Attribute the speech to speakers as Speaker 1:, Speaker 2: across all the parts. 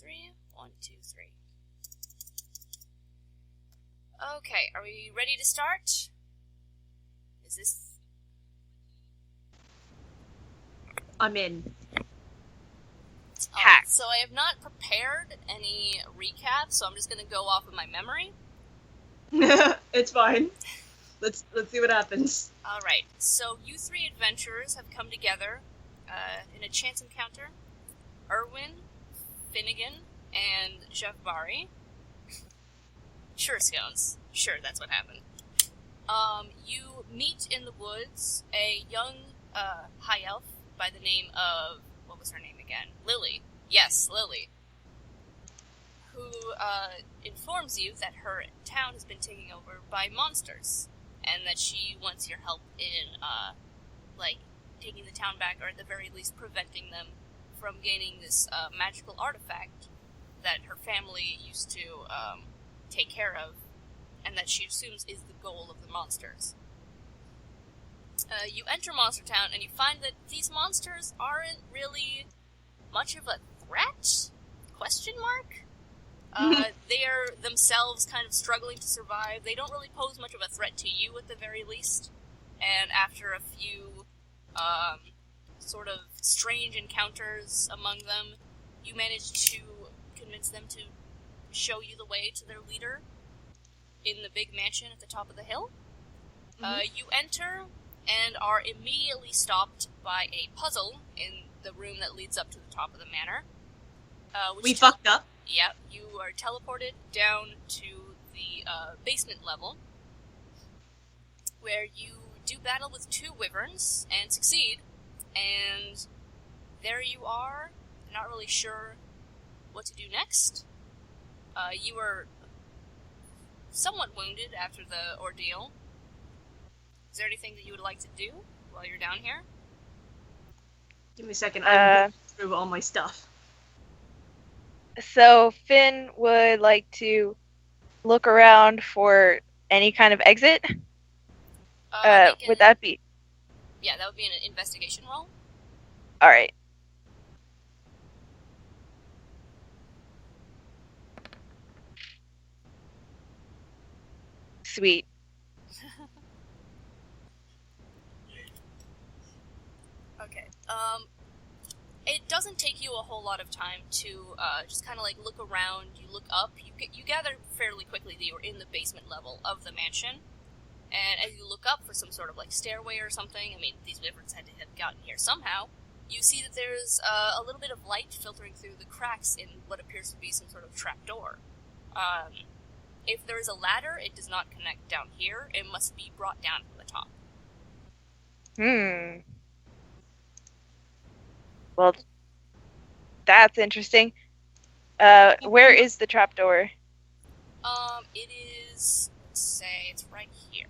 Speaker 1: three. 1, 2, 3. Okay, are we ready to start? Is this...
Speaker 2: I'm in.
Speaker 1: Hack. So I have not prepared any recap, so I'm just going to go off of my memory.
Speaker 2: It's fine. Let's see what happens.
Speaker 1: Alright, so you three adventurers have come together in a chance encounter. Erwin, Finnegan, and Javbari. Sure, Scones. Sure, that's what happened. You meet in the woods a young high elf by the name of... What was her name again? Lily. Yes, Lily. Who informs you that her town has been taken over by monsters, and that she wants your help in, taking the town back, or at the very least preventing them from gaining this magical artifact that her family used to take care of, and that she assumes is the goal of the monsters. You enter Monstertown, and you find that these monsters aren't really much of a threat? Question mark? They are themselves kind of struggling to survive. They don't really pose much of a threat to you, at the very least. And after a few, sort of strange encounters among them, you manage to convince them to show you the way to their leader in the big mansion at the top of the hill. You enter and are immediately stopped by a puzzle in the room that leads up to the top of the manor.
Speaker 2: We fucked up.
Speaker 1: Yeah, you are teleported down to the basement level, where you do battle with 2 wyverns and succeed, and there you are, not really sure what to do next. You were somewhat wounded after the ordeal. Is there anything that you would like to do while you're down here?
Speaker 2: Give me a second. I'm going through all my stuff.
Speaker 3: So Finn would like to look around for any kind of exit. Would that be?
Speaker 1: Yeah, that would be an investigation roll.
Speaker 3: All right. Sweet.
Speaker 1: Okay. It doesn't take you a whole lot of time to just kind of look around. You look up. You gather fairly quickly that you're in the basement level of the mansion. And as you look up for some sort of stairway or something, I mean, these wyverns had to have gotten here somehow, you see that there's a little bit of light filtering through the cracks in what appears to be some sort of trapdoor. If there is a ladder, it does not connect down here. It must be brought down from the top.
Speaker 3: Well, that's interesting. Where is the trapdoor?
Speaker 1: It is, let's say, it's right here.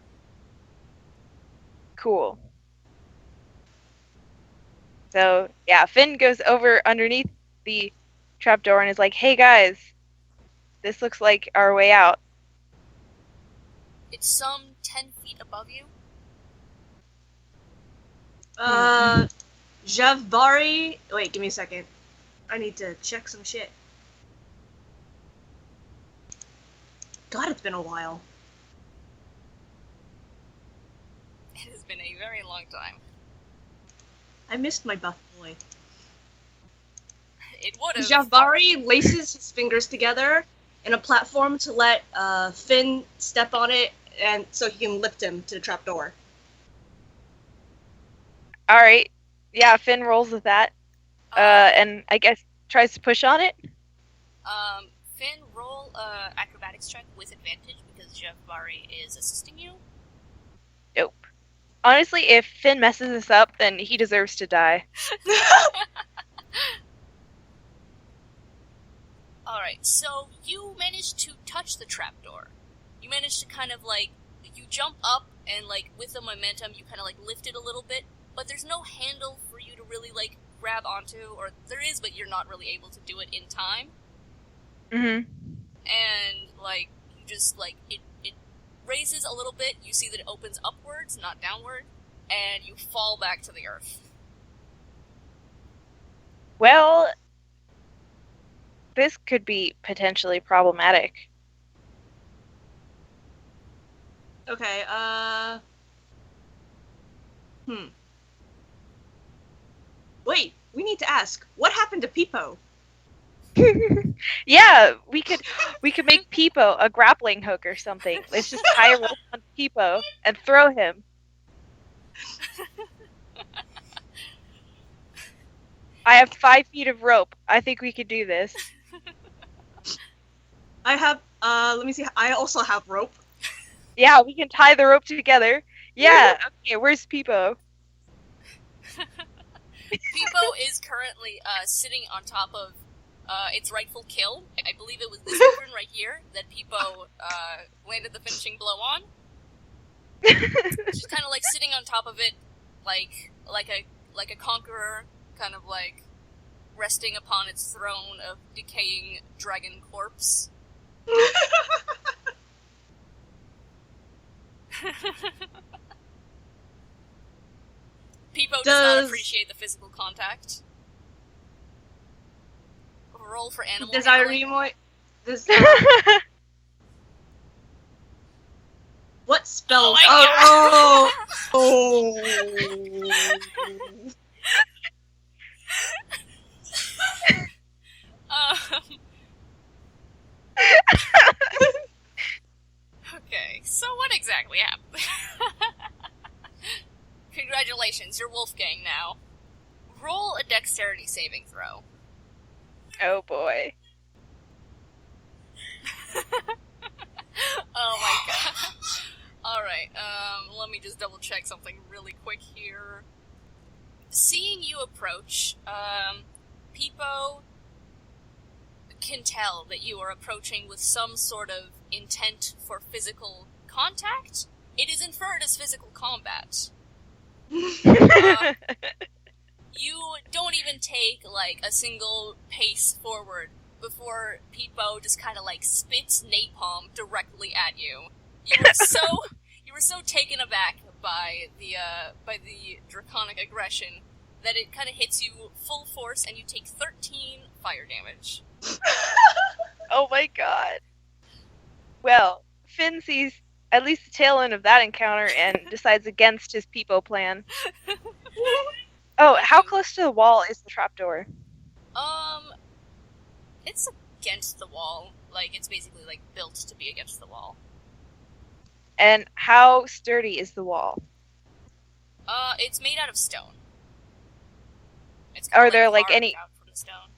Speaker 3: Cool. So, yeah, Finn goes over underneath the trapdoor and is like, hey guys, this looks like our way out.
Speaker 1: It's some 10 feet above you.
Speaker 2: Javbari... Wait, give me a second. I need to check some shit. God, it's been a while.
Speaker 1: It has been a very long time.
Speaker 2: I missed my buff boy.
Speaker 1: It would have.
Speaker 2: Javbari laces his fingers together in a platform to let Finn step on it, and so he can lift him to the trapdoor.
Speaker 3: Alright. Yeah, Finn rolls with that. And I guess tries to push on it.
Speaker 1: Finn, roll acrobatics check with advantage because Javbari is assisting you.
Speaker 3: Nope. Honestly, if Finn messes this up, then he deserves to die.
Speaker 1: Alright, so you managed to touch the trapdoor. You managed to kind of you jump up and with the momentum you kind of lift it a little bit, but there's no handle for you to really grab onto, or there is, but you're not really able to do it in time.
Speaker 3: Mm-hmm.
Speaker 1: And you just it raises a little bit, you see that it opens upwards, not downward, and you fall back to the earth.
Speaker 3: Well, this could be potentially problematic.
Speaker 2: Okay, Wait, we need to ask, what happened to Peepo?
Speaker 3: Yeah, we could make Peepo a grappling hook or something. Let's just tie a rope on Peepo and throw him. I have 5 feet of rope. I think we could do this.
Speaker 2: I have, let me see, I also have rope.
Speaker 3: Yeah, we can tie the rope together. Yeah, okay, where's Peepo?
Speaker 1: Peepo is currently sitting on top of its rightful kill. I believe it was this turn right here that Peepo landed the finishing blow on. She's kind of like sitting on top of it, like a conqueror, kind of like resting upon its throne of decaying dragon corpse. Peepo does not appreciate the physical contact. Roll for animal
Speaker 2: Does
Speaker 1: handling.
Speaker 2: Iremo... What spell?
Speaker 1: Oh my Okay, so what exactly happened? Congratulations, you're Wolfgang now. Roll a dexterity saving throw.
Speaker 3: Oh boy.
Speaker 1: Oh my god. Alright, let me just double check something really quick here. Seeing you approach, Peepo can tell that you are approaching with some sort of intent for physical contact. It is inferred as physical combat. You don't even take, like, a single pace forward before Peepo just kind of, like, spits napalm directly at you. You were so taken aback by the draconic aggression that it kind of hits you full force and you take 13 fire damage.
Speaker 3: Oh my god. Well, Finn sees at least the tail end of that encounter and decides against his Peepo plan. Oh, how close to the wall is the trapdoor?
Speaker 1: It's against the wall. Like, it's basically, like, built to be against the wall.
Speaker 3: And how sturdy is the wall?
Speaker 1: It's made out of stone. It's
Speaker 3: Are there, like,
Speaker 1: carved
Speaker 3: any...
Speaker 1: out from the stone.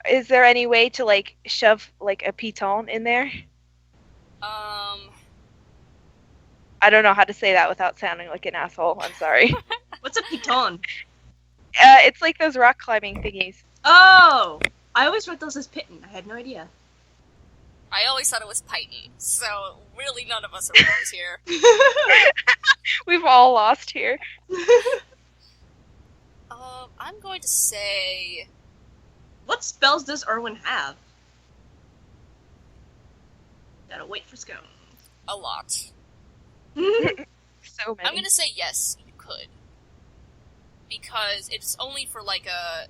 Speaker 3: Is there any way to, like, shove, like, a piton in there? I don't know how to say that without sounding like an asshole. I'm sorry.
Speaker 2: What's a piton?
Speaker 3: It's like those rock climbing thingies.
Speaker 2: Oh! I always read those as pitten. I had no idea.
Speaker 1: I always thought it was Python, so really none of us are pros here.
Speaker 3: We've all lost here.
Speaker 1: I'm going to say...
Speaker 2: What spells does Erwin have? Gotta wait for scones.
Speaker 1: A lot.
Speaker 3: So many.
Speaker 1: I'm gonna say yes, you could. Because it's only for like a...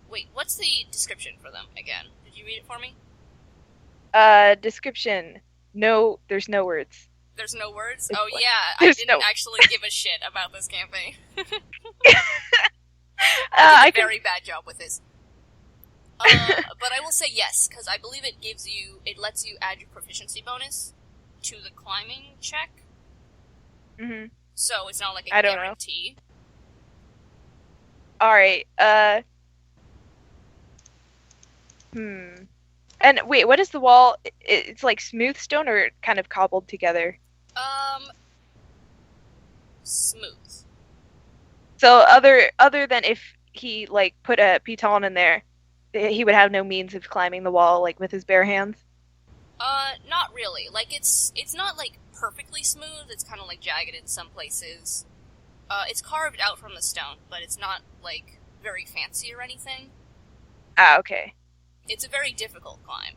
Speaker 1: Wait, what's the description for them again? Did you read it for me?
Speaker 3: Description. No, there's no words.
Speaker 1: There's no words?
Speaker 3: It's
Speaker 1: Oh
Speaker 3: like,
Speaker 1: yeah, I didn't actually give a shit about this campaign. I did a very bad job with this. But I will say yes, because I believe it lets you add your proficiency bonus to the climbing check.
Speaker 3: Mm-hmm.
Speaker 1: So it's not like a guarantee.
Speaker 3: Alright, And wait, what is the wall? It's like smooth stone or kind of cobbled together?
Speaker 1: Smooth.
Speaker 3: So other than if he like put a piton in there, he would have no means of climbing the wall like with his bare hands?
Speaker 1: Not really. Like it's not like perfectly smooth, it's kind of like jagged in some places. It's carved out from the stone, but it's not like very fancy or anything.
Speaker 3: Ah, okay.
Speaker 1: It's a very difficult climb.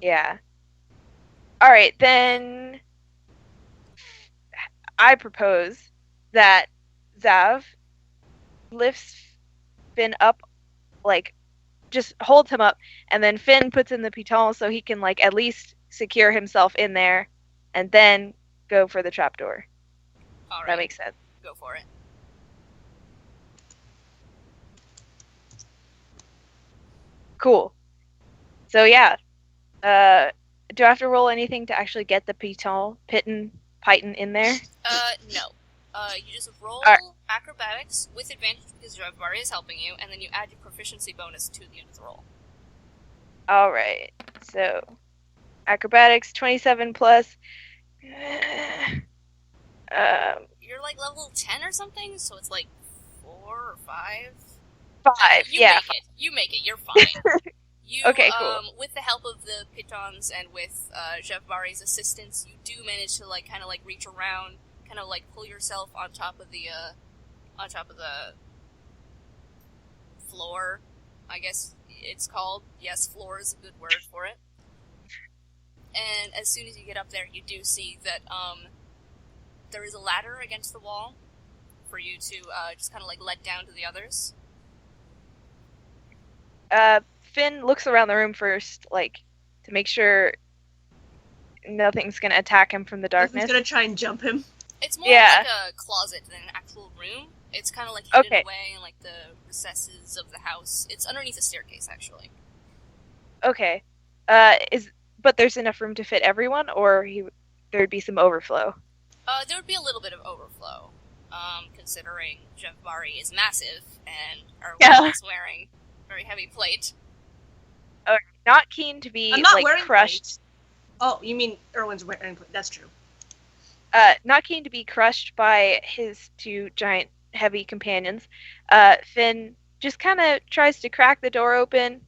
Speaker 3: Yeah. Alright, then I propose that Zav lifts Finn up, like, just holds him up, and then Finn puts in the piton so he can like at least secure himself in there, and then go for the trapdoor.
Speaker 1: All right.
Speaker 3: That makes sense.
Speaker 1: Go for it.
Speaker 3: Cool. So yeah, do I have to roll anything to actually get the piton in there?
Speaker 1: No. You just roll
Speaker 3: Alright.
Speaker 1: acrobatics with advantage because Javbari is helping you, and then you add your proficiency bonus to the end of the roll.
Speaker 3: All right. So acrobatics 27 plus.
Speaker 1: You're like level 10 or something, so it's like 4 or 5.
Speaker 3: 5. Yeah.
Speaker 1: You make it. You're fine.
Speaker 3: Okay, cool.
Speaker 1: With the help of the pitons and with Javbari's assistance, you do manage to like kind of like reach around, kind of like pull yourself on top of the floor. I guess it's called. Yes, floor is a good word for it. And as soon as you get up there, you do see that there is a ladder against the wall for you to just kind of like let down to the others.
Speaker 3: Finn looks around the room first, like, to make sure nothing's gonna attack him from the darkness.
Speaker 2: He's gonna try and jump him.
Speaker 1: It's more like a closet than an actual room. It's kind of like hidden away in like the recesses of the house. It's underneath a staircase, actually.
Speaker 3: Okay. But there's enough room to fit everyone, or there'd be some overflow?
Speaker 1: There would be a little bit of overflow, considering Javbari is massive and Erwin is wearing very heavy plate.
Speaker 3: Not keen to be crushed.
Speaker 2: Oh, you mean Erwin's wearing plate? That's true.
Speaker 3: Not keen to be crushed by his 2 giant, heavy companions. Finn just kind of tries to crack the door open,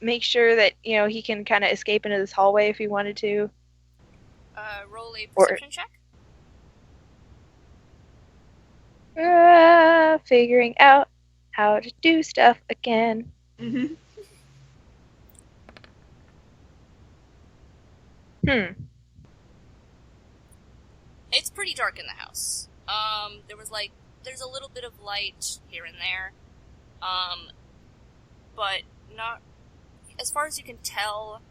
Speaker 3: make sure that he can kind of escape into this hallway if he wanted to.
Speaker 1: Roll a perception check.
Speaker 3: Figuring out how to do stuff again.
Speaker 2: Mm-hmm.
Speaker 1: It's pretty dark in the house. There's a little bit of light here and there, but not as far as you can tell.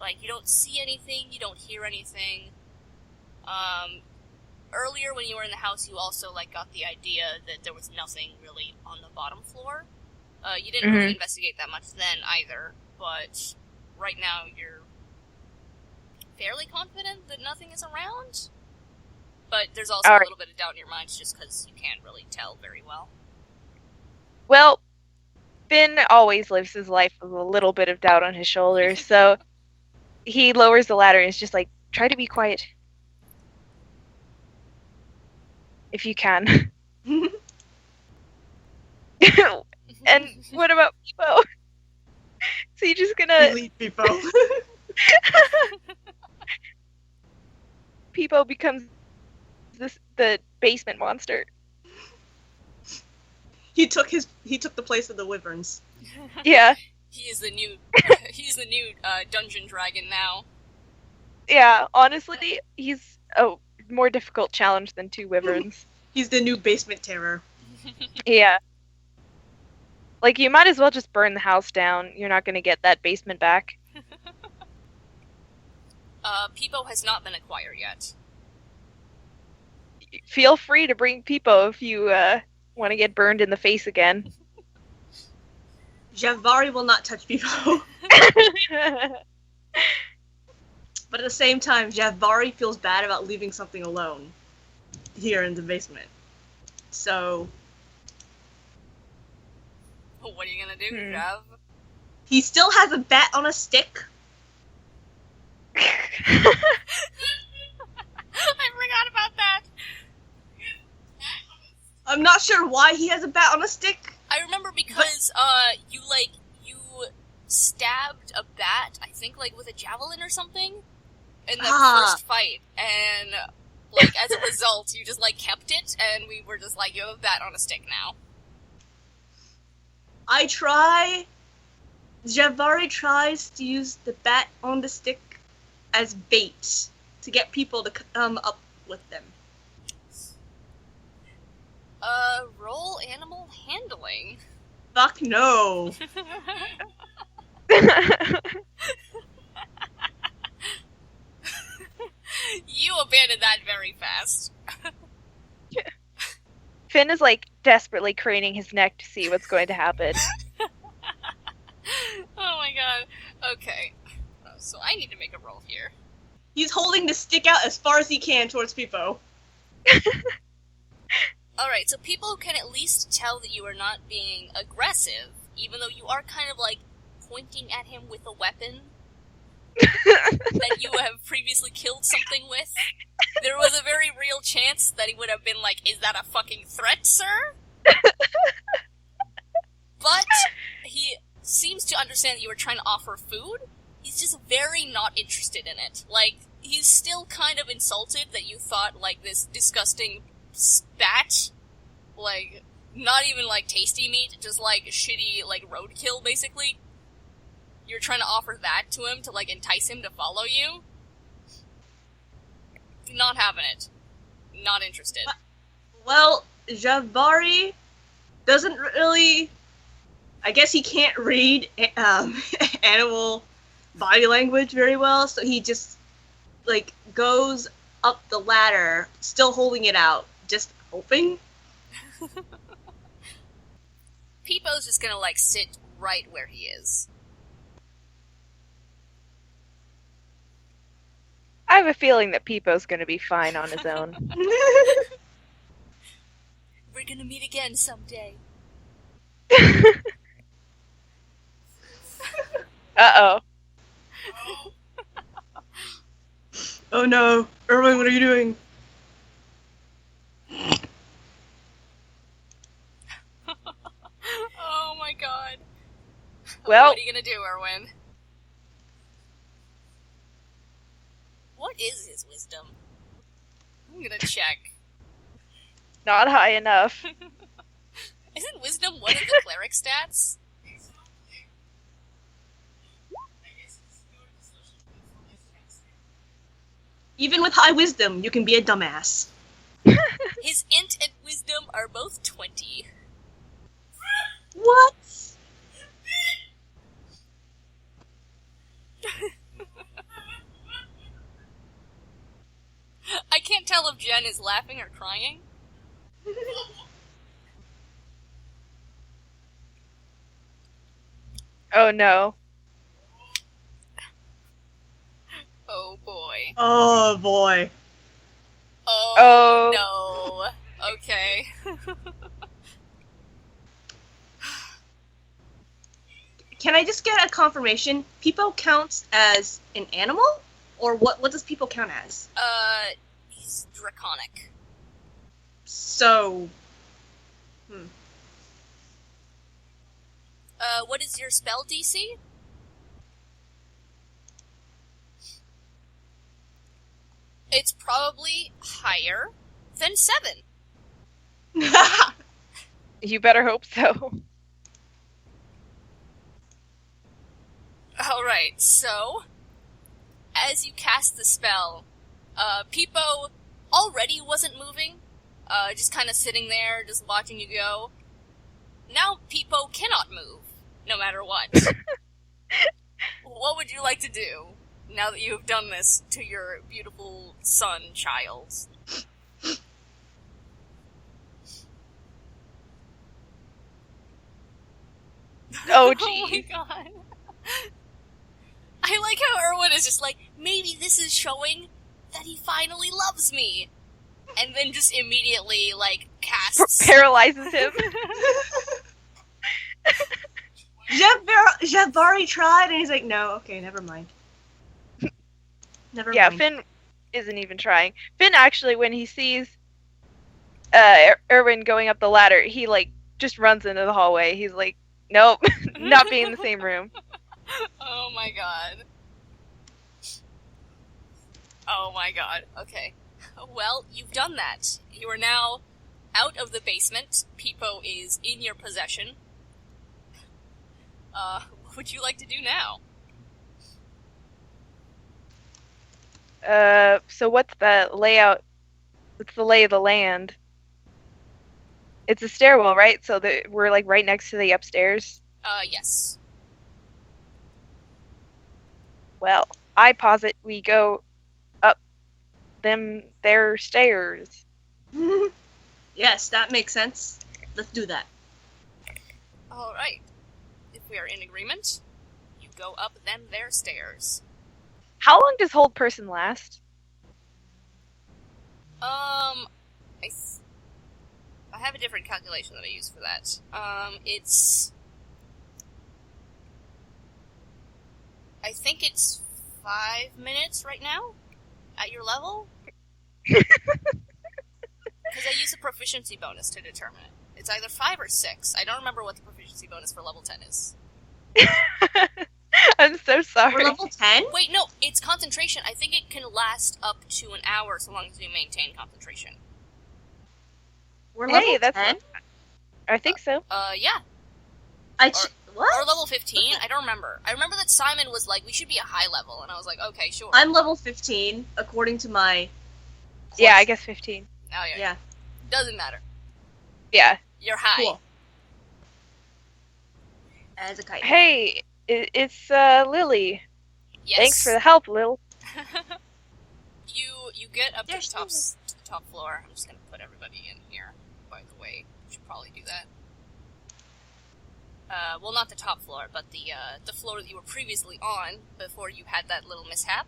Speaker 1: Like, you don't see anything, you don't hear anything. Earlier when you were in the house, you also got the idea that there was nothing really on the bottom floor. You didn't really investigate that much then either, but right now you're fairly confident that nothing is around. But there's also a little bit of doubt in your mind just because you can't really tell very well.
Speaker 3: Well, Finn always lives his life with a little bit of doubt on his shoulders, so he lowers the ladder and is just like, try to be quiet. If you can. And what about Peepo? So you're just gonna...
Speaker 2: Delete Peepo.
Speaker 3: Peepo becomes the basement monster.
Speaker 2: He took the place of the wyverns.
Speaker 3: Yeah.
Speaker 1: He's the new dungeon dragon now.
Speaker 3: Yeah, honestly, he's a more difficult challenge than 2 wyverns.
Speaker 2: He's the new basement terror.
Speaker 3: Yeah. Like, you might as well just burn the house down. You're not gonna get that basement back.
Speaker 1: Peepo has not been acquired yet.
Speaker 3: Feel free to bring Peepo if you want to get burned in the face again.
Speaker 2: Javbari will not touch Peepo. But at the same time, Javbari feels bad about leaving something alone here in the basement. So...
Speaker 1: what are you gonna do, Jav?
Speaker 2: He still has a bat on a stick.
Speaker 1: I forgot about that.
Speaker 2: I'm not sure why he has a bat on a stick.
Speaker 1: I remember because you stabbed a bat, I think with a javelin or something, in the first fight, and as a result, you just kept it, and we were just you have a bat on a stick now.
Speaker 2: Javbari tries to use the bat on the stick as bait to get people to come up with them.
Speaker 1: Roll animal handling.
Speaker 2: Fuck no.
Speaker 1: You abandoned that very fast.
Speaker 3: Finn is like desperately craning his neck to see what's going to happen.
Speaker 1: Oh my god. Okay. So I need to make a roll here.
Speaker 2: He's holding the stick out as far as he can towards Peepo.
Speaker 1: Alright, so people can at least tell that you are not being aggressive, even though you are kind of like pointing at him with a weapon that you have previously killed something with. There was a very real chance that he would have been like, is that a fucking threat, sir? But he seems to understand that you were trying to offer food. He's just very not interested in it. Like, he's still kind of insulted that you thought, like, this disgusting spat, like, not even, like, tasty meat, just, like, shitty, like, roadkill, basically. You're trying to offer that to him to, like, entice him to follow you. Not having it. Not interested.
Speaker 2: Well, Jabari doesn't really... I guess he can't read animal body language very well, so he just, like, goes up the ladder, still holding it out, just hoping.
Speaker 1: Peepo's just gonna, like, sit right where he is.
Speaker 3: I have a feeling that Peepo's gonna be fine on his own.
Speaker 1: We're gonna meet again someday.
Speaker 3: Uh-oh.
Speaker 2: Oh no, Erwin, what are you doing?
Speaker 1: Oh my god.
Speaker 3: Well,
Speaker 1: what are you gonna do, Erwin? What is his wisdom? I'm gonna check.
Speaker 3: not high enough.
Speaker 1: Isn't wisdom one of the cleric stats?
Speaker 2: Even with high wisdom, you can be a dumbass.
Speaker 1: His int and wisdom are both 20.
Speaker 2: What?
Speaker 1: I can't tell if Jen is laughing or crying.
Speaker 3: Oh no.
Speaker 1: Oh boy.
Speaker 2: Oh boy.
Speaker 1: Oh, no. Okay.
Speaker 2: Can I just get a confirmation? Peepo counts as an animal? Or what does Peepo count as?
Speaker 1: He's draconic.
Speaker 2: So...
Speaker 1: What is your spell DC? It's probably higher than 7.
Speaker 3: You better hope so.
Speaker 1: Alright, so, as you cast the spell, Peepo already wasn't moving, just kind of sitting there, just watching you go. Now Peepo cannot move, no matter what. What would you like to do, now that you have done this to your beautiful son, child?
Speaker 3: Oh,
Speaker 1: Oh my
Speaker 3: geez.
Speaker 1: god. I like how Erwin is just like, maybe this is showing that he finally loves me. And then just immediately, like, casts...
Speaker 3: Paralyzes him.
Speaker 2: Jabari tried, and he's like, no, okay, never mind. Never
Speaker 3: Yeah,
Speaker 2: mind.
Speaker 3: Finn isn't even trying. Finn actually, when he sees Erwin going up the ladder, he, like, just runs into the hallway. He's like, nope, not being in the same room.
Speaker 1: Oh my god. Oh my god. Okay. Well, you've done that. You are now out of the basement. Peepo is in your possession. What would you like to do now?
Speaker 3: So what's the layout? What's the lay of the land? It's a stairwell, right? So we're like right next to the upstairs.
Speaker 1: Yes.
Speaker 3: Well, I posit we go up their stairs.
Speaker 2: Yes, that makes sense. Let's do that.
Speaker 1: Alright. If we are in agreement, you go up them their stairs.
Speaker 3: How long does hold person last?
Speaker 1: I have a different calculation that I use for that. It's... I think it's 5 minutes right now? At your level? Because I use a proficiency bonus to determine it. It's either 5 or 6. I don't remember what the proficiency bonus for level 10 is.
Speaker 3: I'm so sorry.
Speaker 2: We're level 10?
Speaker 1: Wait, no, it's concentration. I think it can last up to an hour so long as you maintain concentration.
Speaker 2: We're
Speaker 3: Hey,
Speaker 2: level
Speaker 3: that's
Speaker 2: 10?
Speaker 3: I think so.
Speaker 1: Yeah.
Speaker 2: What?
Speaker 1: Or level 15? I don't remember. I remember that Simon was like, we should be a high level, and I was like, okay, sure.
Speaker 2: I'm level 15, according to my...
Speaker 3: Yeah, I guess 15.
Speaker 1: Oh, yeah.
Speaker 2: Yeah.
Speaker 1: Doesn't matter.
Speaker 3: Yeah.
Speaker 1: You're high.
Speaker 2: Cool. As a kite.
Speaker 3: Hey, it's Lily.
Speaker 1: Yes.
Speaker 3: Thanks for the help, Lil.
Speaker 1: You get up to
Speaker 2: Yes,
Speaker 1: the top floor. I'm just gonna put everybody in here, by the way. Should probably do that. Well, not the top floor, but the floor that you were previously on before you had that little mishap.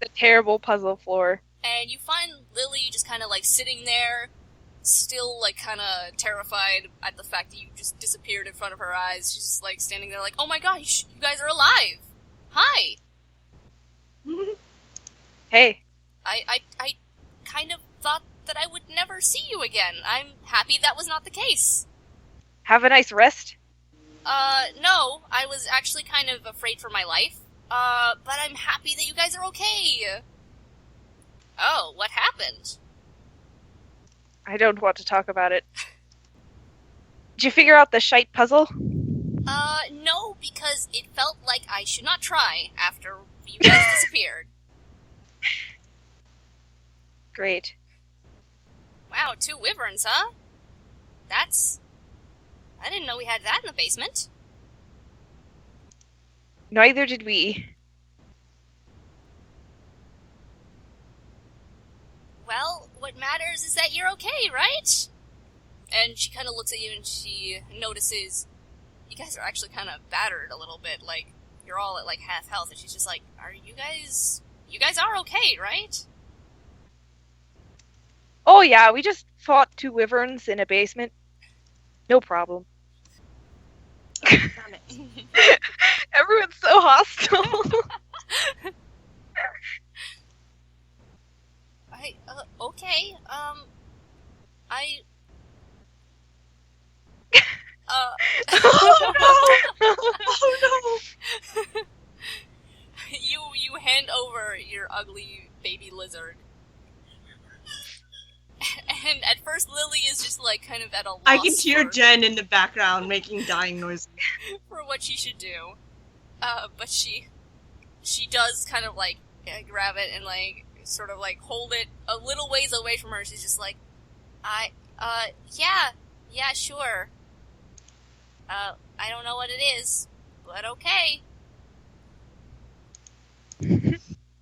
Speaker 3: The terrible puzzle floor.
Speaker 1: And you find Lily just kind of like sitting there, still like kind of terrified at the fact that you just disappeared in front of her eyes. She's just like standing there like, oh my gosh, you guys are alive! Hi!
Speaker 3: Hey.
Speaker 1: I kind of thought that I would never see you again. I'm happy that was not the case.
Speaker 3: Have a nice rest.
Speaker 1: No, I was actually kind of afraid for my life. But I'm happy that you guys are okay. Oh, what happened?
Speaker 3: I don't want to talk about it. Did you figure out the shite puzzle?
Speaker 1: No, because it felt like I should not try after you guys disappeared.
Speaker 3: Great.
Speaker 1: Wow, 2 wyverns, huh? I didn't know we had that in the basement.
Speaker 3: Neither did we.
Speaker 1: Well, what matters is that you're okay, right? And she kind of looks at you and she notices you guys are actually kind of battered a little bit, like, you're all at, like, half health, and she's just like, you guys are okay, right?
Speaker 3: Oh yeah, we just fought 2 wyverns in a basement. No problem.
Speaker 2: Damn it.
Speaker 3: Everyone's so hostile.
Speaker 1: Okay,
Speaker 2: Oh no!
Speaker 1: You hand over your ugly baby lizard. And at first Lily is just like kind of at a loss
Speaker 2: I can hear Jen in the background making dying noises.
Speaker 1: for what she should do. But she does kind of like grab it and like sort of like hold it a little ways away from her. She's just like, yeah, sure. I don't know what it is, but okay.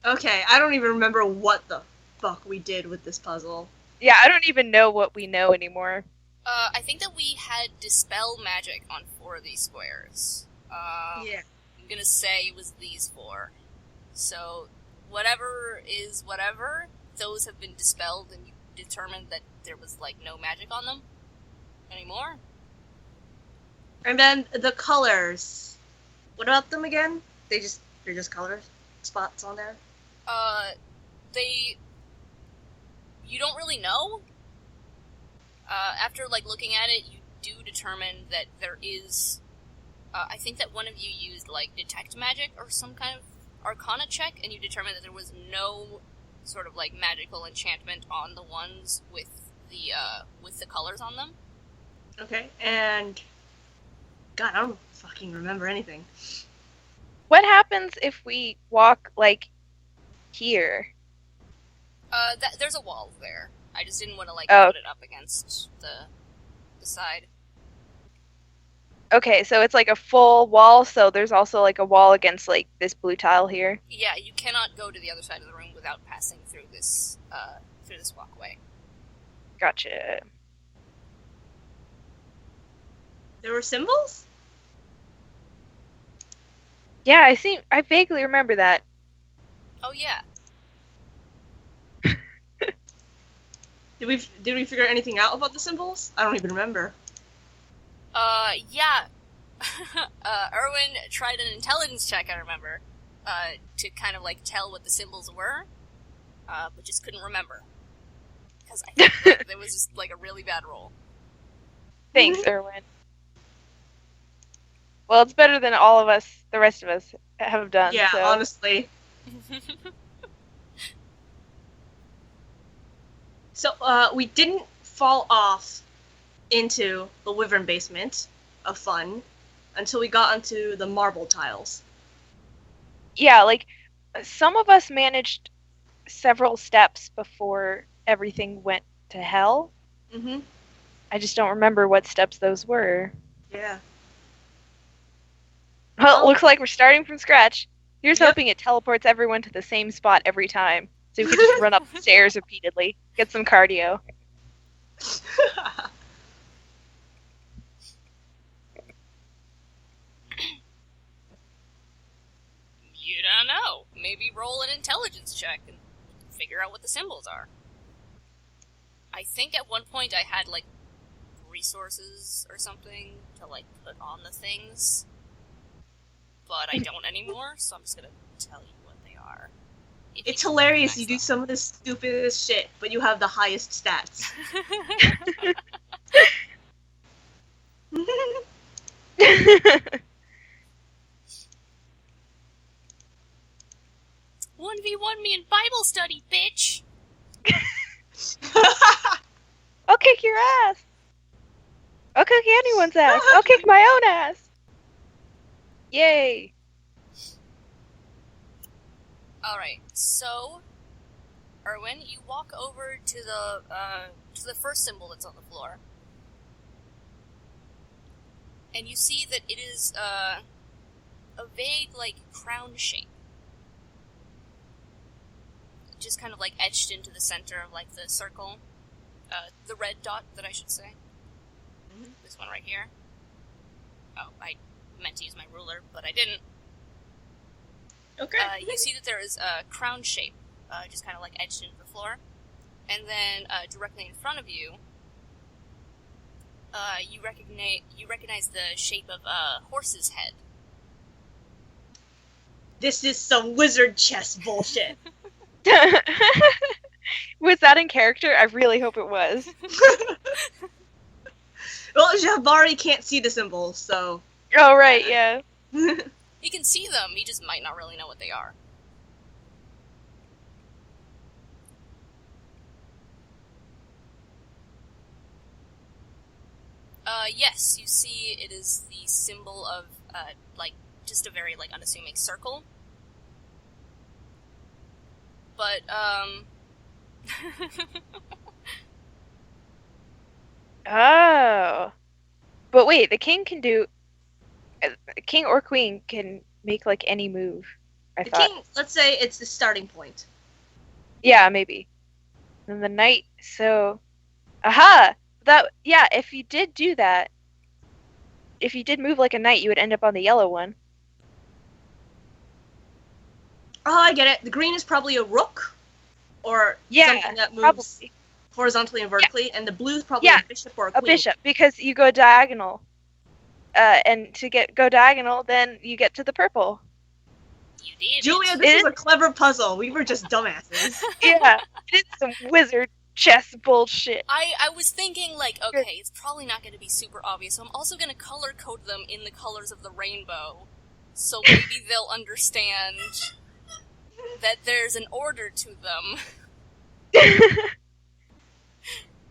Speaker 2: Okay, I don't even remember what the fuck we did with this puzzle.
Speaker 3: Yeah, I don't even know what we know anymore.
Speaker 1: I think that we had dispel magic on 4 of these squares.
Speaker 2: Yeah.
Speaker 1: I'm gonna say it was these 4. So, whatever is whatever, those have been dispelled and you determined that there was, like, no magic on them anymore.
Speaker 2: And then the colors. What about them again? They're just color spots on there?
Speaker 1: You don't really know. After, like, looking at it, you do determine that there is... I think that one of you used, like, detect magic or some kind of arcana check, and you determined that there was no sort of, like, magical enchantment on the ones with the colors on them.
Speaker 2: Okay, and... God, I don't fucking remember anything.
Speaker 3: What happens if we walk, like, here?
Speaker 1: There's a wall there. I just didn't want to, like,
Speaker 3: Oh.
Speaker 1: put it up against the the side.
Speaker 3: Okay, so it's like a full wall, so there's also like a wall against like this blue tile here.
Speaker 1: Yeah, you cannot go to the other side of the room without passing through this walkway.
Speaker 3: Gotcha.
Speaker 2: There were symbols?
Speaker 3: Yeah, I vaguely remember that.
Speaker 1: Oh yeah.
Speaker 2: Did we figure anything out about the symbols? I don't even remember.
Speaker 1: Yeah. Erwin tried an intelligence check, I remember, to kind of like tell what the symbols were, but just couldn't remember. Because I think it was just like a really bad roll.
Speaker 3: Thanks, Erwin. Well, it's better than all of us, the rest of us, have done.
Speaker 2: Yeah,
Speaker 3: so.
Speaker 2: honestly. So, we didn't fall off into the wyvern basement of fun until we got onto the marble tiles.
Speaker 3: Yeah, like, some of us managed several steps before everything went to hell.
Speaker 2: Mm-hmm.
Speaker 3: I just don't remember what steps those were.
Speaker 2: Yeah.
Speaker 3: Well, it looks like we're starting from scratch. Here's
Speaker 2: Yep.
Speaker 3: hoping it teleports everyone to the same spot every time, so we can just run up the stairs repeatedly. Get some cardio.
Speaker 1: You don't know. Maybe roll an intelligence check and figure out what the symbols are. I think at one point I had, like, resources or something to, like, put on the things. But I don't anymore, so I'm just gonna tell you what they are.
Speaker 2: It's hilarious you do
Speaker 1: them.
Speaker 2: some of the stupidest shit, but you have the highest stats.
Speaker 1: 1v1 me in Bible study, bitch!
Speaker 3: I'll kick your ass. I'll kick anyone's ass. I'll kick my own ass. Yay.
Speaker 1: Alright, so, Erwin, you walk over to the first symbol that's on the floor. And you see that it is, a vague, like, crown shape. Just kind of, like, etched into the center of, like, the circle. The red dot, that I should say.
Speaker 2: Mm-hmm.
Speaker 1: This one right here. Oh, I meant to use my ruler, but I didn't.
Speaker 2: Okay.
Speaker 1: You see that there is a crown shape, just kind of, like, etched into the floor. And then, directly in front of you, you recognize the shape of a horse's head.
Speaker 2: This is some wizard chess bullshit.
Speaker 3: Was that in character? I really hope it was.
Speaker 2: Well, Jabari can't see the symbols, so...
Speaker 3: Oh, right, yeah.
Speaker 1: He can see them, he just might not really know what they are. Yes, you see it is the symbol of, like, just a very, like, unassuming circle. But,
Speaker 3: Oh. But wait, the king can do... King or queen can make, like, any move, I
Speaker 2: The
Speaker 3: thought.
Speaker 2: king, let's say it's the starting point.
Speaker 3: Yeah, maybe. And the knight, so... Aha! Yeah, if you did do that, if you did move like a knight, you would end up on the yellow one.
Speaker 2: Oh, I get it. The green is probably a rook, or
Speaker 3: Yeah,
Speaker 2: something that moves
Speaker 3: probably.
Speaker 2: horizontally and vertically, and the blue is probably
Speaker 3: Yeah,
Speaker 2: a bishop or a
Speaker 3: A
Speaker 2: queen.
Speaker 3: bishop, because you go diagonal. And to go diagonal, then you get to the purple.
Speaker 1: you did
Speaker 2: Julia,
Speaker 1: it.
Speaker 2: this was a clever puzzle. We were just dumbasses.
Speaker 3: Yeah, it is some wizard chess bullshit.
Speaker 1: I was thinking, like, okay, it's probably not going to be super obvious, so I'm also going to color code them in the colors of the rainbow, so maybe they'll understand that there's an order to them.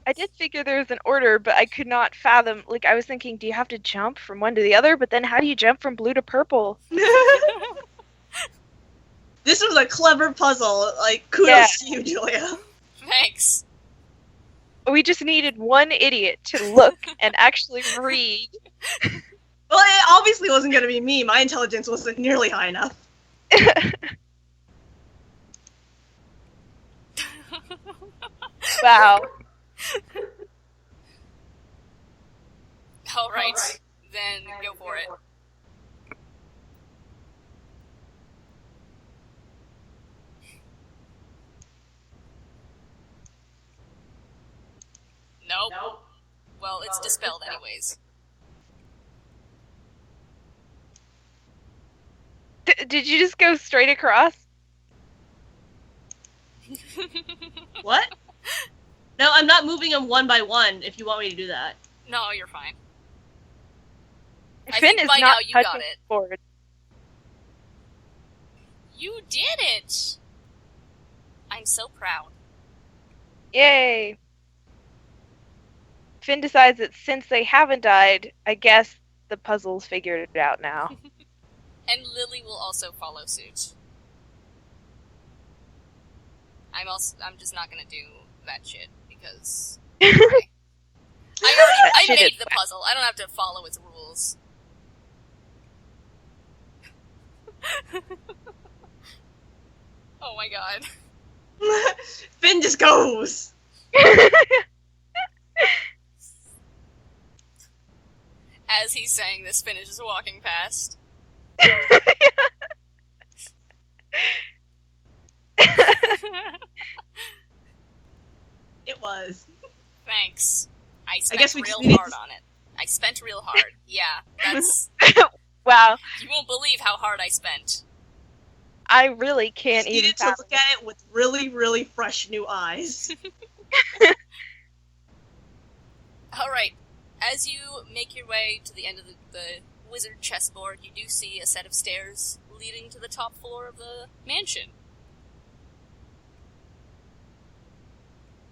Speaker 3: I did figure there was an order, but I could not fathom. Like, I was thinking, do you have to jump from one to the other? But then how do you jump from blue to purple?
Speaker 2: This was a clever puzzle. Like, kudos to you, Julia.
Speaker 1: Thanks.
Speaker 3: We just needed one idiot to look and actually read.
Speaker 2: Well, it obviously wasn't going to be me. My intelligence wasn't nearly high enough.
Speaker 3: Wow.
Speaker 1: All right, then go for it. Nope. Well, it's dispelled anyways.
Speaker 3: Did you just go straight across?
Speaker 2: What? No, I'm not moving them one by one if you want me to do that.
Speaker 1: No, you're fine. I
Speaker 3: Finn
Speaker 1: think
Speaker 3: is
Speaker 1: by
Speaker 3: not
Speaker 1: now you
Speaker 3: touching
Speaker 1: got it.
Speaker 3: forward.
Speaker 1: You did it! I'm so proud.
Speaker 3: Yay! Finn decides that since they haven't died, I guess the puzzle's figured it out now.
Speaker 1: And Lily will also follow suit. I'm just not gonna do that shit because I made the puzzle. I don't have to follow its rules. Oh my god.
Speaker 2: Finn just goes.
Speaker 1: As he's saying this, Finn is just walking past.
Speaker 2: It was.
Speaker 1: Thanks. I
Speaker 2: I guess
Speaker 1: spent
Speaker 2: we just
Speaker 1: real
Speaker 2: needed
Speaker 1: hard
Speaker 2: to-
Speaker 1: on it. I spent real hard. Yeah, that's...
Speaker 3: Wow,
Speaker 1: You won't believe how hard I spent.
Speaker 3: I really can't
Speaker 2: Just
Speaker 3: even
Speaker 2: needed to
Speaker 3: fathom
Speaker 2: look at it with really, really fresh new eyes.
Speaker 1: Alright, as you make your way to the end of the wizard chessboard, you do see a set of stairs leading to the top floor of the mansion.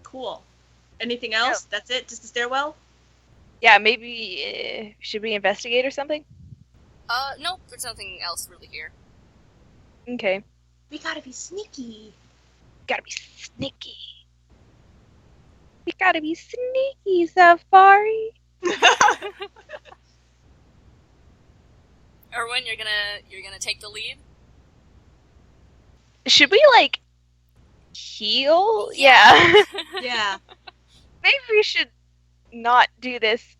Speaker 2: Cool. Anything else? That's it? Just the stairwell?
Speaker 3: Yeah, maybe should we investigate or something?
Speaker 1: Nope, there's nothing else really here.
Speaker 3: Okay,
Speaker 2: We gotta be sneaky.
Speaker 3: gotta be sneaky. We gotta be sneaky, Safari.
Speaker 1: Erwin, you're gonna take the lead?
Speaker 3: Should we like heal? Yeah.
Speaker 2: Yeah.
Speaker 3: Maybe we should not do this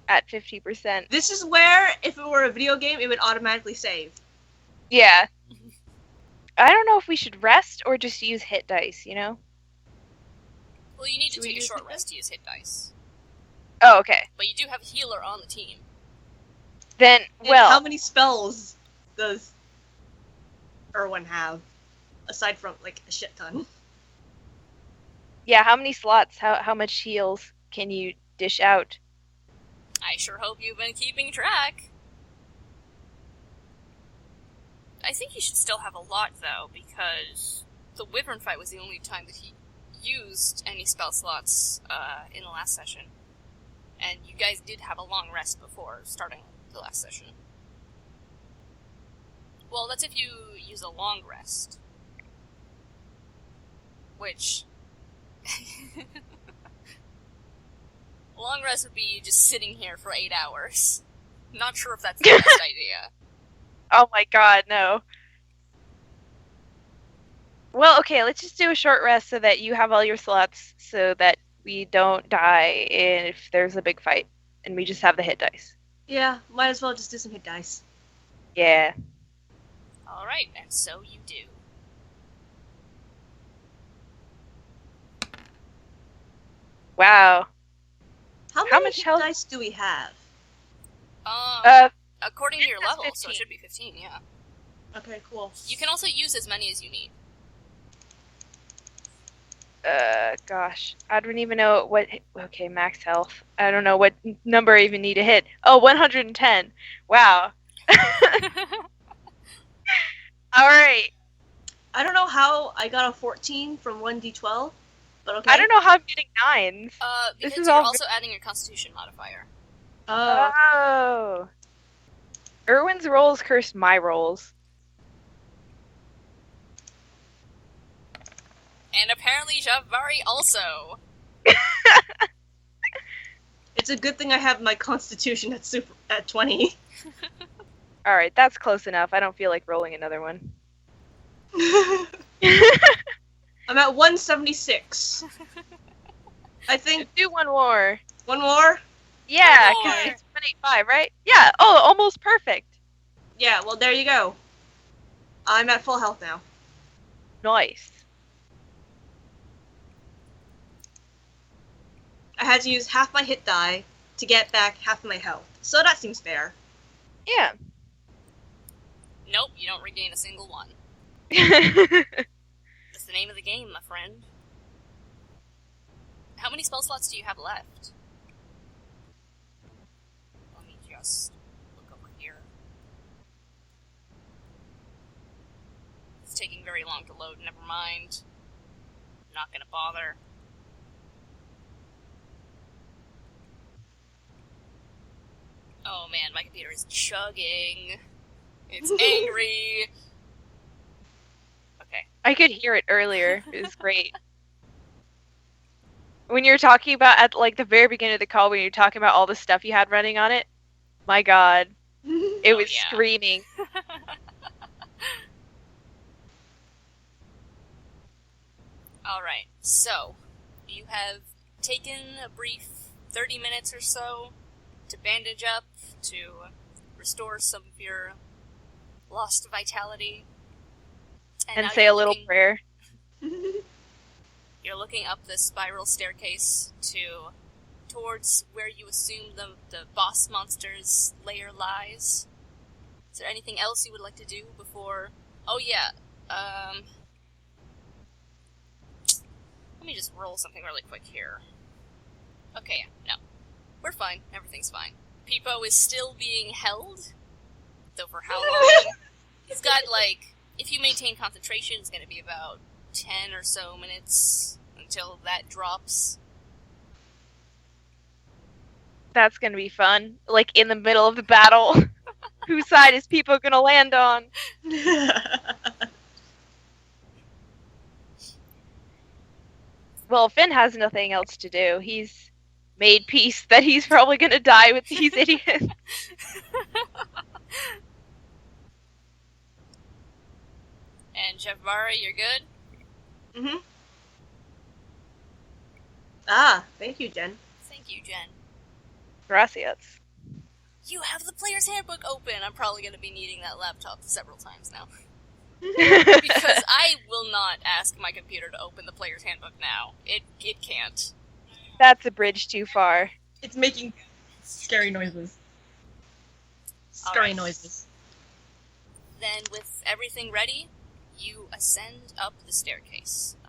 Speaker 3: at 50%.
Speaker 2: This is where, if it were a video game, it would automatically save.
Speaker 3: Yeah. I don't know if we should rest or just use hit dice, you know?
Speaker 1: Well, you need
Speaker 2: Should
Speaker 1: to
Speaker 2: we
Speaker 1: take a
Speaker 2: use
Speaker 1: short
Speaker 2: hit
Speaker 1: rest to use hit dice.
Speaker 3: Oh, okay.
Speaker 1: But you do have a healer on the team.
Speaker 3: Then,
Speaker 2: And
Speaker 3: well,
Speaker 2: how many spells does Erwin have? Aside from, like, a shit ton.
Speaker 3: yeah, how many slots, how much heals can you dish out?
Speaker 1: I sure hope you've been keeping track. I think he should still have a lot, though, because the Wyvern fight was the only time that he used any spell slots in the last session. And you guys did have a long rest before starting the last session. Well, that's if you use a long rest. Which... long rest would be just sitting here for 8 hours. Not sure if that's the best idea.
Speaker 3: Oh my god, no. Well, okay, let's just do a short rest so that you have all your slots so that we don't die if there's a big fight and we just have the hit dice.
Speaker 2: Yeah, might as well just do some hit dice.
Speaker 3: Yeah.
Speaker 1: Alright, and so you do.
Speaker 3: Wow.
Speaker 2: How many
Speaker 3: much
Speaker 2: hit
Speaker 3: health-
Speaker 2: dice do we have?
Speaker 1: According to your
Speaker 3: that's
Speaker 1: level, so
Speaker 3: 15.
Speaker 1: it should be 15, yeah.
Speaker 2: Okay, cool.
Speaker 1: You can also use as many as you need.
Speaker 3: Gosh. I don't even know what... Okay, max health. I don't know what number I even need to hit. Oh, 110. Wow. Alright.
Speaker 2: I don't know how I got a 14 from 1d12, but okay.
Speaker 3: I don't know how I'm getting 9s.
Speaker 1: Because
Speaker 3: is
Speaker 1: you're
Speaker 3: all
Speaker 1: also adding your constitution modifier.
Speaker 2: Oh.
Speaker 3: Oh. Erwin's rolls cursed my rolls.
Speaker 1: And apparently Javari also.
Speaker 2: It's a good thing I have my constitution at 20.
Speaker 3: Alright, that's close enough. I don't feel like rolling another one.
Speaker 2: I'm at 176. I think
Speaker 3: Do one more.
Speaker 2: one more?
Speaker 3: Yeah,
Speaker 1: One
Speaker 3: because
Speaker 1: more.
Speaker 3: it's 185, right? Yeah, oh, almost perfect.
Speaker 2: Yeah, well, there you go. I'm at full health now.
Speaker 3: Nice.
Speaker 2: I had to use half my hit die to get back half my health. So that seems fair.
Speaker 3: Yeah.
Speaker 1: Nope, you don't regain a single one. That's the name of the game, my friend. How many spell slots do you have left? Let me just look over here. It's taking very long to load, never mind. Not gonna bother. Oh man, my computer is chugging. It's angry. Okay.
Speaker 3: I could hear it earlier. It was great. When you were talking about, at like the very beginning of the call, when you were talking about all the stuff you had running on it, my god, it was
Speaker 1: yeah.
Speaker 3: screaming.
Speaker 1: Alright, so, you have taken a brief 30 minutes or so to bandage up, to restore some of your lost vitality.
Speaker 3: And
Speaker 1: now
Speaker 3: say
Speaker 1: you're
Speaker 3: a little
Speaker 1: looking-
Speaker 3: prayer.
Speaker 1: You're looking up this spiral staircase towards where you assume the boss monster's lair lies. Is there anything else you would like to do before... Oh yeah, let me just roll something really quick here. Okay, no. We're fine. Everything's fine. Peepo is still being held. Though for how long? He's got, like... If you maintain concentration, it's going to be about 10 or so minutes until that drops.
Speaker 3: That's gonna be fun. Like in the middle of the battle. Whose side is people gonna land on? Well, Finn has nothing else to do. He's made peace that he's probably gonna die with these idiots.
Speaker 1: And Jevbara, you're good?
Speaker 2: Mhm. Ah, thank you, Jen.
Speaker 1: Thank you, Jen.
Speaker 3: Gracias.
Speaker 1: You have the player's handbook open! I'm probably going to be needing that laptop several times now. Because I will not ask my computer to open the player's handbook now. It can't.
Speaker 3: That's a bridge too far.
Speaker 2: It's making scary noises. Scary
Speaker 1: Alright.
Speaker 2: noises.
Speaker 1: Then, with everything ready, you ascend up the staircase.